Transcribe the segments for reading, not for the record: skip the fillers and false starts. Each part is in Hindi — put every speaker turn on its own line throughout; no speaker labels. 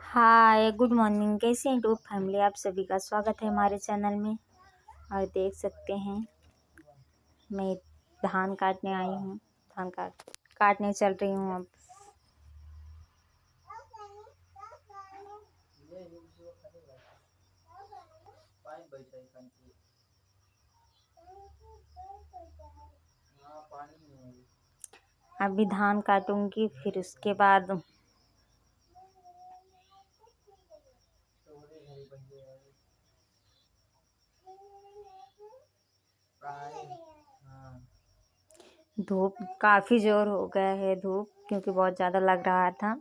Hi good morning. कैसे हैं टूब फैमिली? आप सभी का स्वागत है हमारे चैनल में। और देख सकते हैं मैं धान काटने आई हूँ। धान काटने चल रही हूँ अब। अभी धान काटूंगी, फिर उसके बाद धूप काफ़ी जोर हो गया है, धूप क्योंकि बहुत ज़्यादा लग रहा था।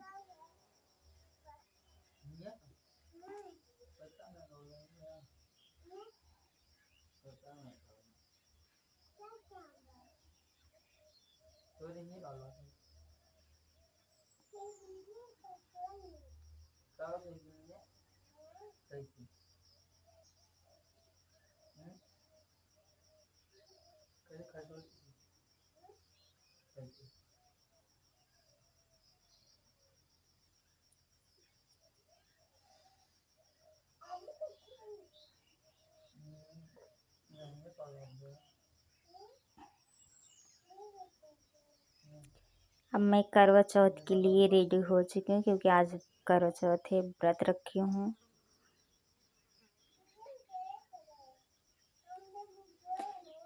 अब मैं करवा चौथ के लिए रेडी हो चुकी हूँ, क्योंकि आज करवा चौथ है, व्रत रखी हूँ।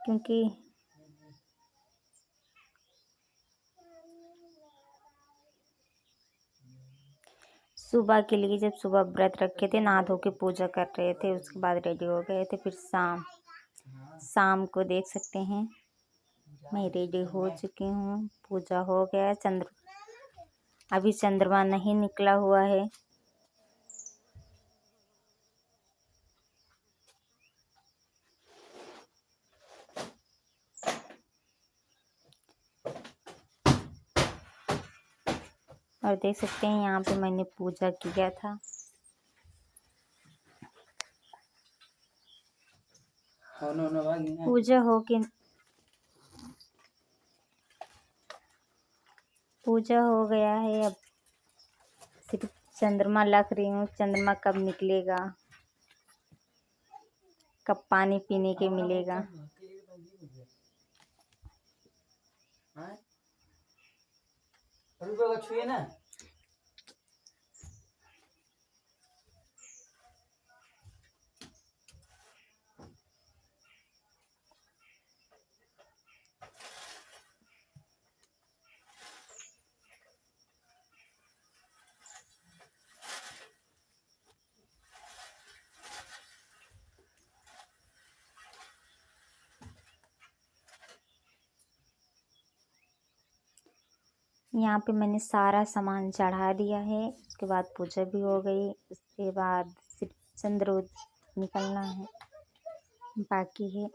क्योंकि सुबह के लिए, जब सुबह व्रत रखे थे, नहा धो के पूजा कर रहे थे, उसके बाद रेडी हो गए थे। फिर शाम को देख सकते हैं मैं रेडी हो चुकी हूँ। पूजा हो गया। अभी चंद्रमा नहीं निकला हुआ है। और देख सकते हैं यहाँ पे मैंने पूजा किया था। पूजा हो गया है। अब सिर्फ चंद्रमा लग रही हूँ। चंद्रमा कब निकलेगा, कब पानी पीने के मिलेगा। यहाँ पे मैंने सारा सामान चढ़ा दिया है। उसके बाद पूजा भी हो गई। उसके बाद सिर्फ चंद्र निकलना है, बाकी है।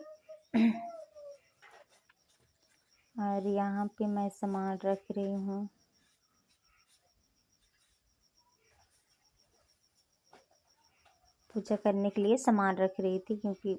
और यहाँ पे मैं सामान रख रही हूँ। पूजा करने के लिए सामान रख रही थी, क्योंकि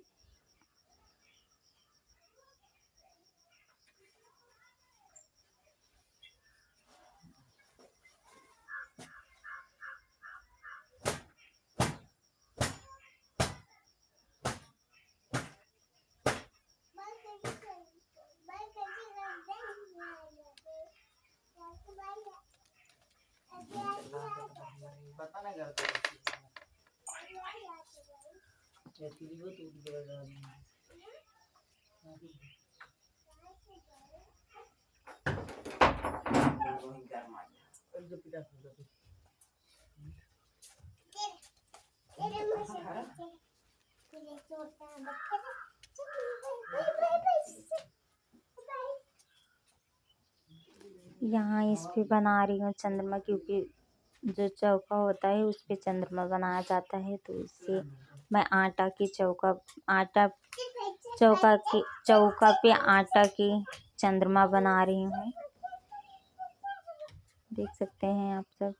यहाँ इस पे बना रही हूँ चंद्रमा, क्योंकि जो चौका होता है उस पे चंद्रमा बनाया जाता है। तो इससे मैं चौका पे आटा की चंद्रमा बना रही हूँ। देख सकते हैं आप सब।